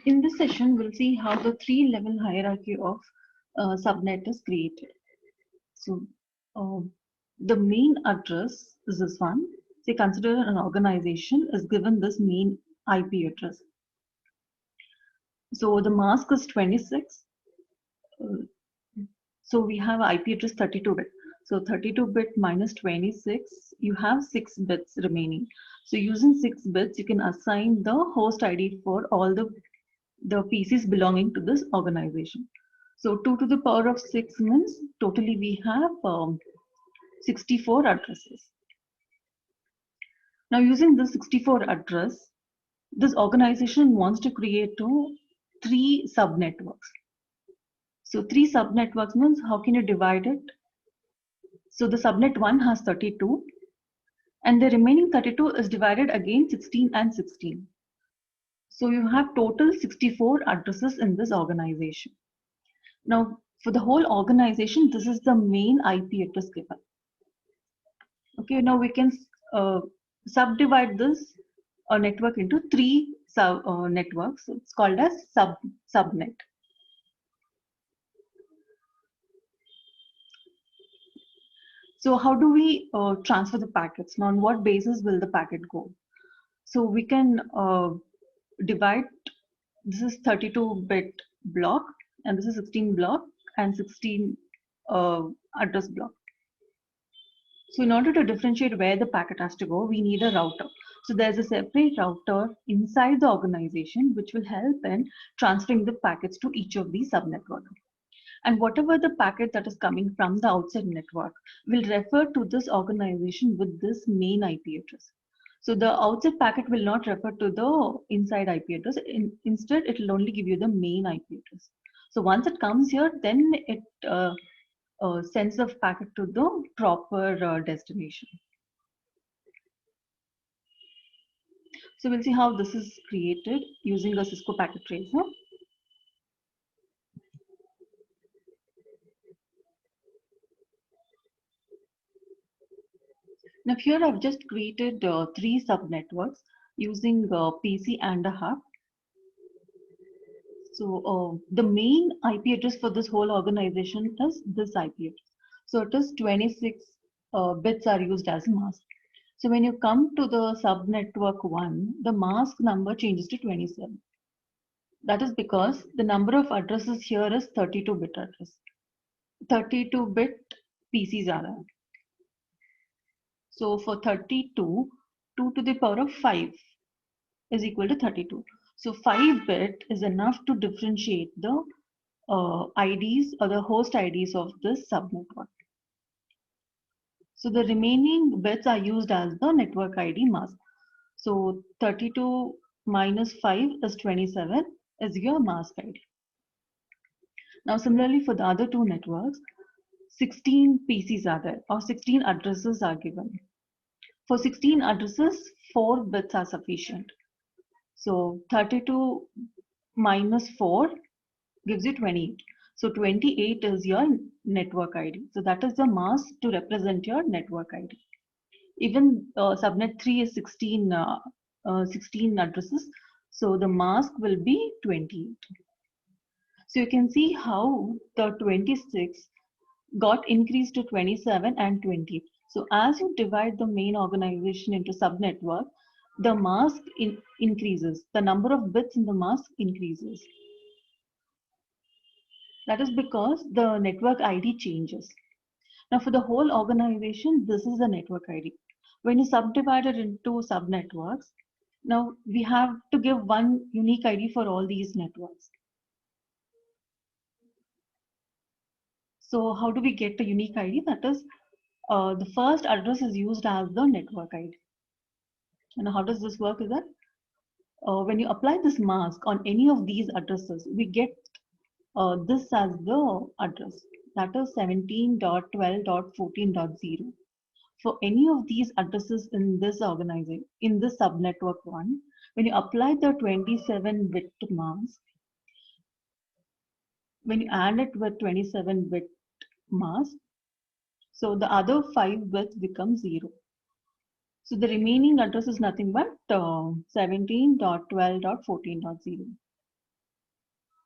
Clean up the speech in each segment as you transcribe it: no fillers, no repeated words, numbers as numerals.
In this session, we'll see how the three-level hierarchy of subnet is created. So uh, the main address is this one. Say consider an organization is given this main IP address. So the mask is 26. So we have IP address 32-bit. So 32-bit minus 26, you have 6 bits remaining. So using 6 bits, you can assign the host ID for all the PCs belonging to this organization. So 2 to the power of 6 means totally we have 64 addresses. Now using this 64 address, this organization wants to create 3 subnetworks. So 3 subnetworks means how can you divide it? So the subnet 1 has 32 and the remaining 32 is divided again 16 and 16. So you have total 64 addresses in this organization. Now for the whole organization, this is the main IP address given. Okay, now we can subdivide this network into 3 networks. It's called as subnet. So how do we transfer the packets? Now on what basis will the packet go? So we can divide, this is 32-bit block and this is 16 block and 16 address block. So in order to differentiate where the packet has to go, we need a router. So there's a separate router inside the organization which will help in transferring the packets to each of these subnetworks. And whatever the packet that is coming from the outside network will refer to this organization with this main IP address. So the outside packet will not refer to the inside IP address. Instead, it will only give you the main IP address. So once it comes here, then it sends the packet to the proper destination. So we'll see how this is created using a Cisco packet tracer. Now here I've just created 3 subnetworks using PC and a hub. So the main IP address for this whole organization is this IP address. So it is 26 bits are used as a mask. So when you come to the subnetwork 1, the mask number changes to 27. That is because the number of addresses here is 32-bit address. 32-bit PCs are there. So for 32, 2 to the power of 5 is equal to 32. So 5-bit is enough to differentiate the IDs or the host IDs of this subnetwork. So the remaining bits are used as the network ID mask. So 32 minus 5 is 27 is your mask ID. Now similarly for the other 2 networks, 16 PCs are there or 16 addresses are given. For 16 addresses, 4 bits are sufficient. So 32 minus 4 gives you 28. So 28 is your network ID. So that is the mask to represent your network ID. Even subnet 3 is 16 addresses. So the mask will be 28. So you can see how the 26 got increased to 27 and 20. So as you divide the main organization into subnetwork, the mask increases. The number of bits in the mask increases. That is because the network ID changes. Now for the whole organization, this is the network ID. When you subdivide it into subnetworks, now we have to give one unique ID for all these networks. So how do we get the unique ID? That is, the first address is used as the network ID. And how does this work is that when you apply this mask on any of these addresses, we get this as the address. That is 17.12.14.0. For any of these addresses in this organization, in this subnetwork 1, when you apply the 27-bit mask, when you add it with 27-bit mask, so the other 5 bits become 0. So the remaining address is nothing but 17.12.14.0.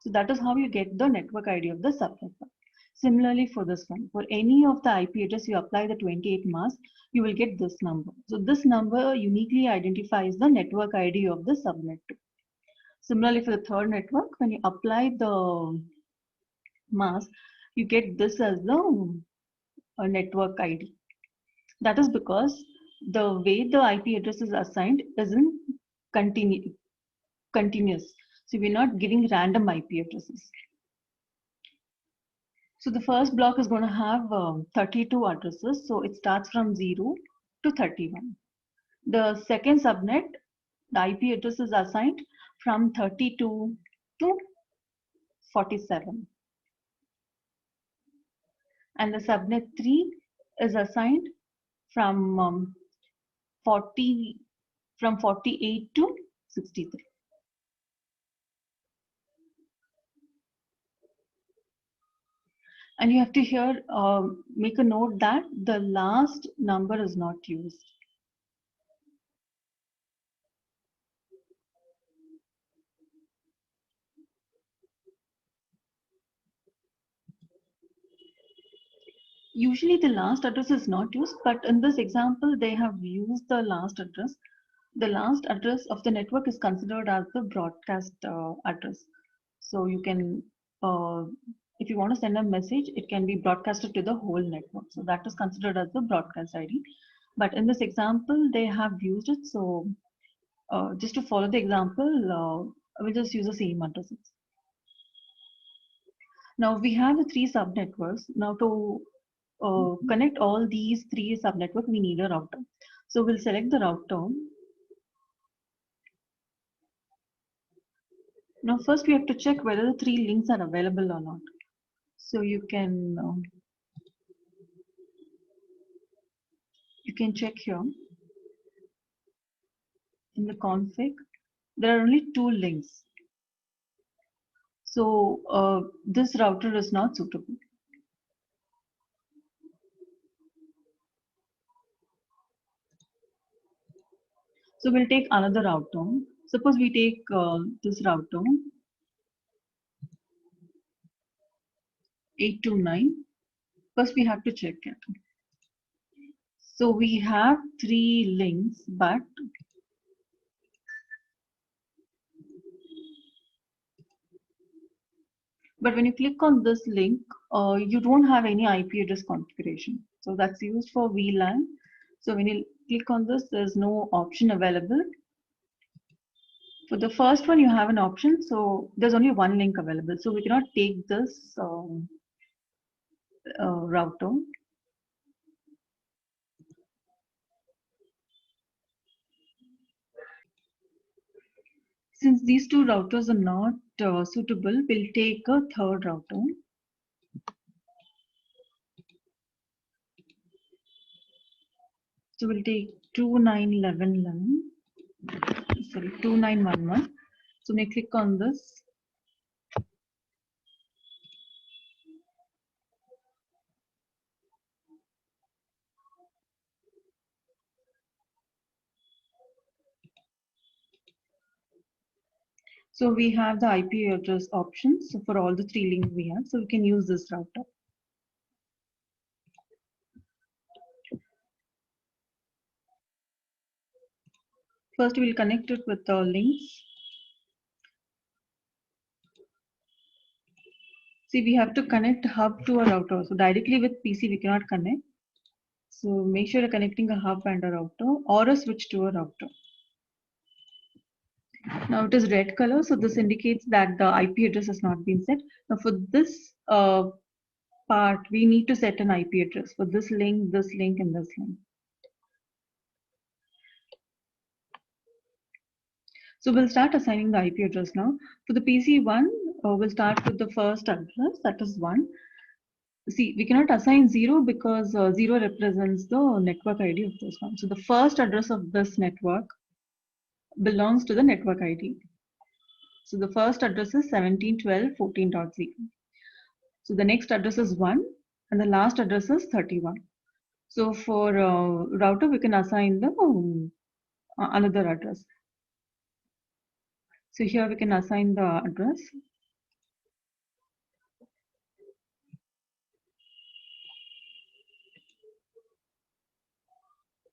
So that is how you get the network ID of the subnetwork. Similarly for this one, for any of the IP address you apply the 28 mask, you will get this number. So this number uniquely identifies the network ID of the subnet. Similarly for the third network, when you apply the mask, you get this as the network ID. That is because the way the IP address is assigned isn't continuous. So we're not giving random IP addresses. So the first block is going to have 32 addresses. So it starts from 0 to 31. The second subnet, the IP address is assigned from 32 to 47. And the subnet 3 is assigned from 48 to 63. And you have to here make a note that the last number is not used. Usually the last address is not used, but in this example, they have used the last address. The last address of the network is considered as the broadcast address. So you can, if you want to send a message, it can be broadcasted to the whole network. So that is considered as the broadcast ID. But in this example, they have used it. So just to follow the example, we'll just use the same addresses. Now we have the three subnetworks. Now to connect all these three subnetworks, we need a router. So we'll select the router. Now first we have to check whether the three links are available or not. So you can check here in the config. There are only two links. So this router is not suitable. So we'll take another router. Suppose we take this router 829. First we have to check it. So we have three links, but when you click on this link, you don't have any IP address configuration. So that's used for VLAN. So when you click on this, there's no option available. For the first one, you have an option. So there's only one link available. So we cannot take this router. Since these two routers are not suitable, we'll take a third router. So we'll take 2911, sorry, 2911. So when you click on this, so we have the IP address options for all the three links we have. So we can use this router. First, we'll connect it with the links. See, we have to connect hub to a router. So directly with PC, we cannot connect. So make sure you're connecting a hub and a router or a switch to a router. Now it is red color. So this indicates that the IP address has not been set. Now for this part, we need to set an IP address for this link, and this link. So we'll start assigning the IP address now. For the PC one, we'll start with the first address, that is 1. See, we cannot assign 0 because 0 represents the network ID of this one. So the first address of this network belongs to the network ID. So the first address is 17.12.14.0. So the next address is 1 and the last address is 31. So for router, we can assign the another address. So here we can assign the address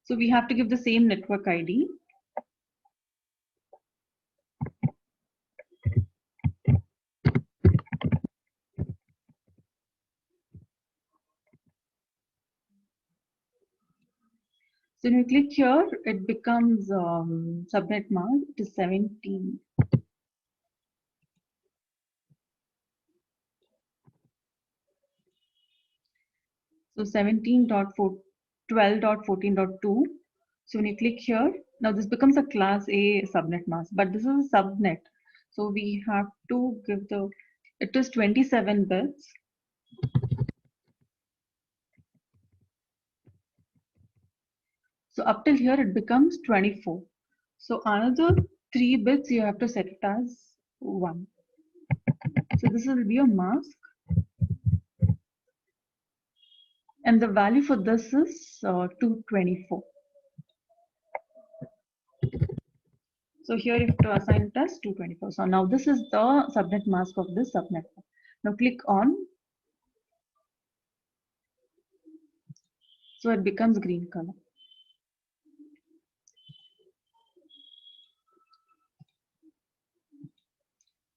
So we have to give the same network ID. So when we click here, it becomes subnet mask. It is 17. So 17.12.14.2. So when you click here, now this becomes a class A subnet mask, but this is a subnet. So we have to give the, it is 27 bits. So up till here it becomes 24. So another 3 bits you have to set it as 1. So this will be a mask. And the value for this is 224. So here you have to assign it as 224. So now this is the subnet mask of this subnet. Now click on. So it becomes green color.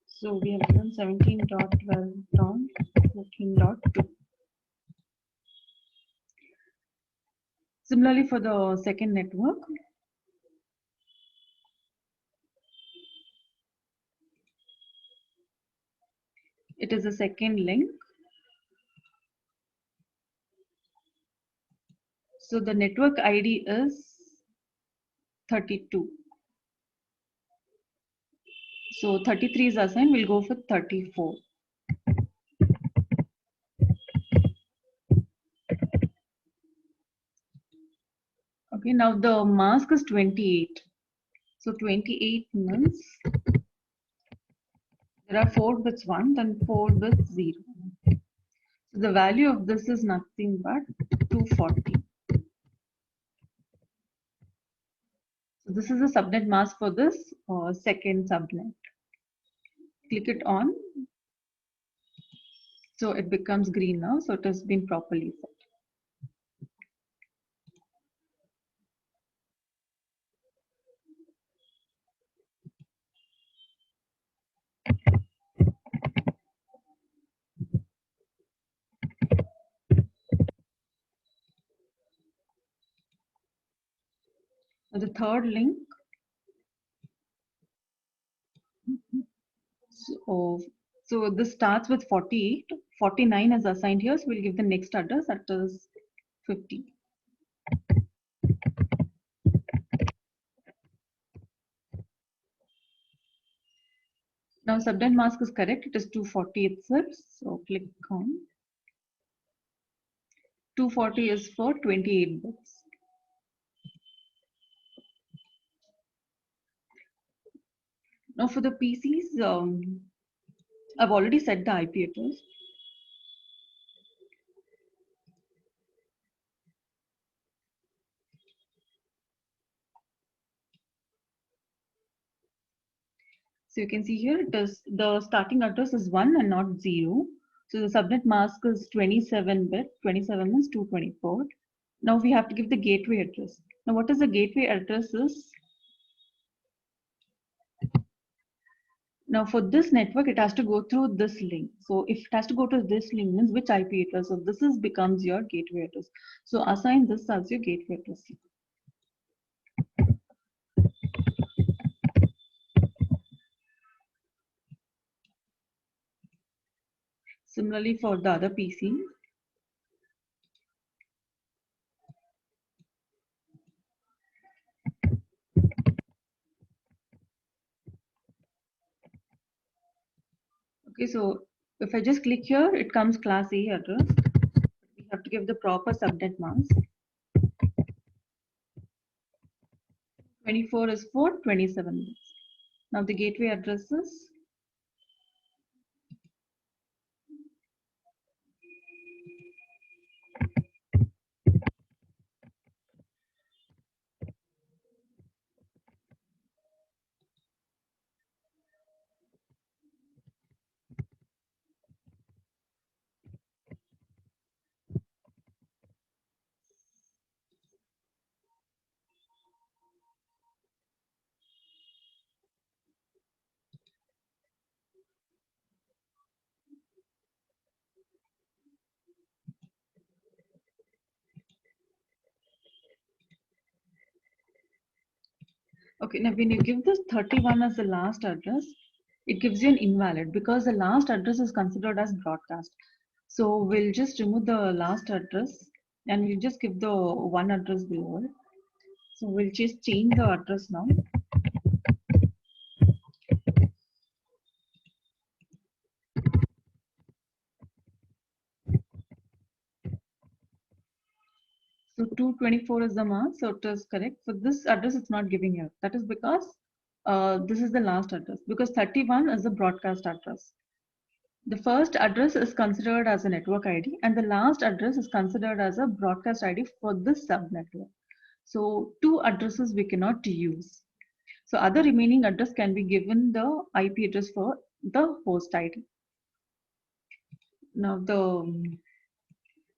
So we have done 17.12.14.2. Similarly for the second network, it is a second link. So the network ID is 32. So 33 is assigned, we'll go for 34. Okay, now the mask is 28. So 28 means there are 4 bits 1, then 4 bits 0. So the value of this is nothing but 240. So this is the subnet mask for this second subnet. Click it on. So it becomes green now. So it has been properly set. Now the third link. So this starts with 48. 49 is assigned here. So we'll give the next address, that is 50. Now subnet mask is correct. It is 240 itself. So click on. 240 is for 28 bits. Now for the PCs, I've already set the IP address. So you can see here it is the starting address is 1 and not 0. So the subnet mask is 27 bit. 27 is 224. Now we have to give the gateway address. Now what is the gateway address is? Now for this network, it has to go through this link. So if it has to go to this link means which IP address. So this is becomes your gateway address. So assign this as your gateway address. Similarly for the other PC. Okay, so if I just click here, it comes class A address. We have to give the proper subnet mask. 24 is for 27 bits. Now the gateway address is Okay, now when you give this 31 as the last address, it gives you an invalid because the last address is considered as broadcast. So we'll just remove the last address and we'll just give the one address below it. So we'll just change the address now. So 224 is the mark, so it is correct. For this address, it's not giving you. That is because this is the last address because 31 is the broadcast address. The first address is considered as a network ID and the last address is considered as a broadcast ID for this subnetwork. So two addresses we cannot use. So other remaining address can be given the IP address for the host ID. Now the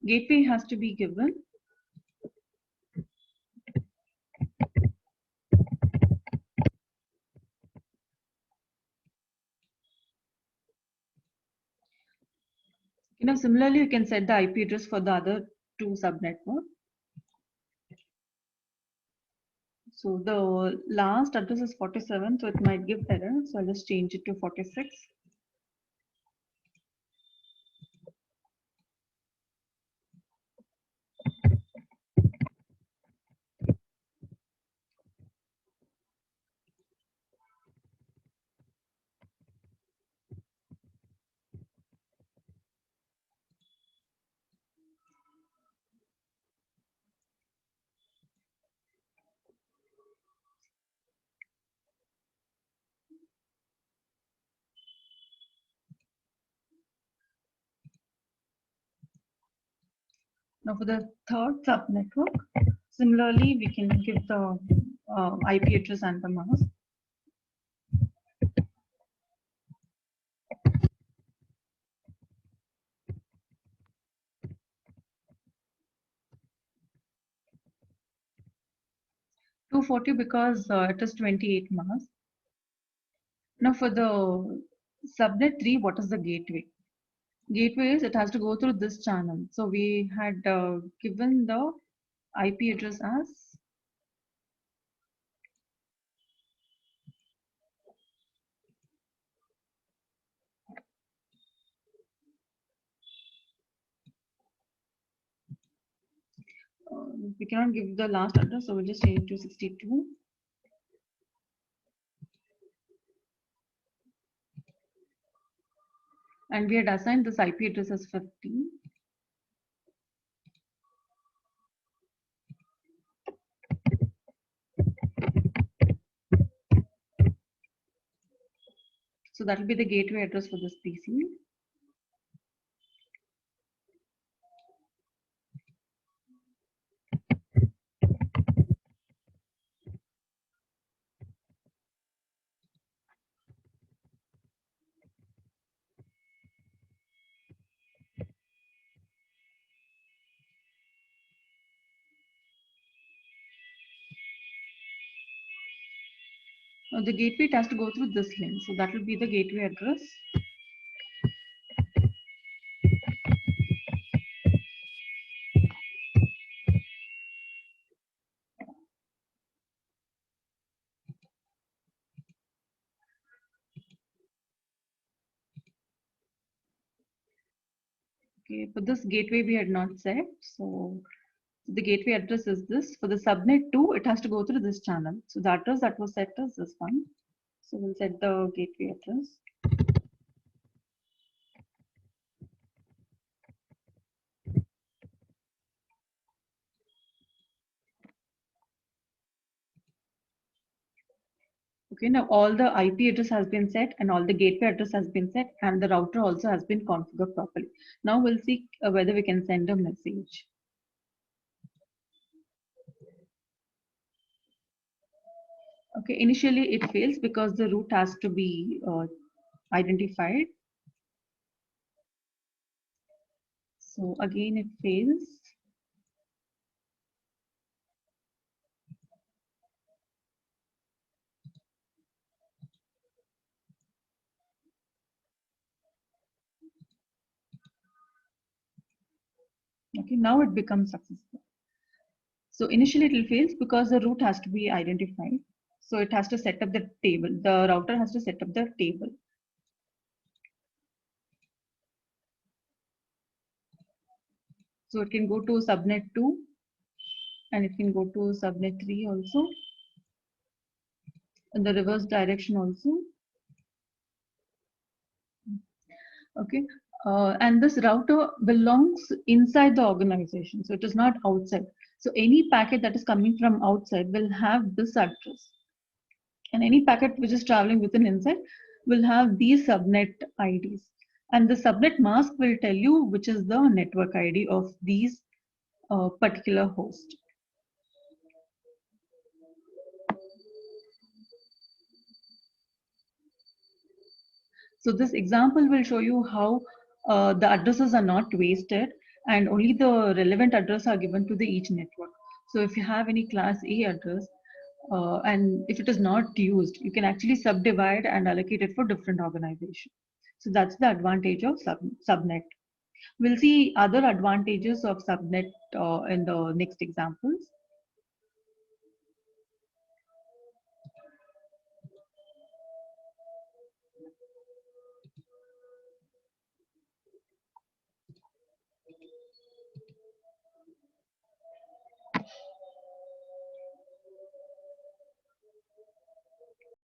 gateway has to be given. Similarly, you can set the IP address for the other two subnetwork. So the last address is 47, so it might give error. So I'll just change it to 46. Now for the third subnetwork, similarly, we can give the IP address and the mask. $240 because it is 28 masks. Now for the subnet 3, what is the gateway? Gateway is it has to go through this channel. So we had given the IP address as we cannot give the last address, so we'll just change it to 62. And we had assigned this IP address as 15. So that will be the gateway address for this PC. Now the gateway it has to go through this link. So that will be the gateway address. Okay, for this gateway we had not set. So the gateway address is this. For the subnet 2, it has to go through this channel. So the address that was set is this one. So we'll set the gateway address. Okay, now all the IP address has been set and all the gateway address has been set and the router also has been configured properly. Now we'll see whether we can send a message. Okay, initially it fails because the route has to be identified. So again it fails. Okay, now it becomes successful. So initially it will fail because the route has to be identified. So it has to set up the table. The router has to set up the table. So it can go to subnet 2 and it can go to subnet 3 also, in the reverse direction also. Okay. And this router belongs inside the organization. So it is not outside. So any packet that is coming from outside will have this address. And any packet which is traveling within inside will have these subnet IDs. And the subnet mask will tell you which is the network ID of these particular host. So this example will show you how the addresses are not wasted and only the relevant address are given to the each network. So if you have any class A address and if it is not used, you can actually subdivide and allocate it for different organizations. So that's the advantage of subnet. We'll see other advantages of subnet in the next examples.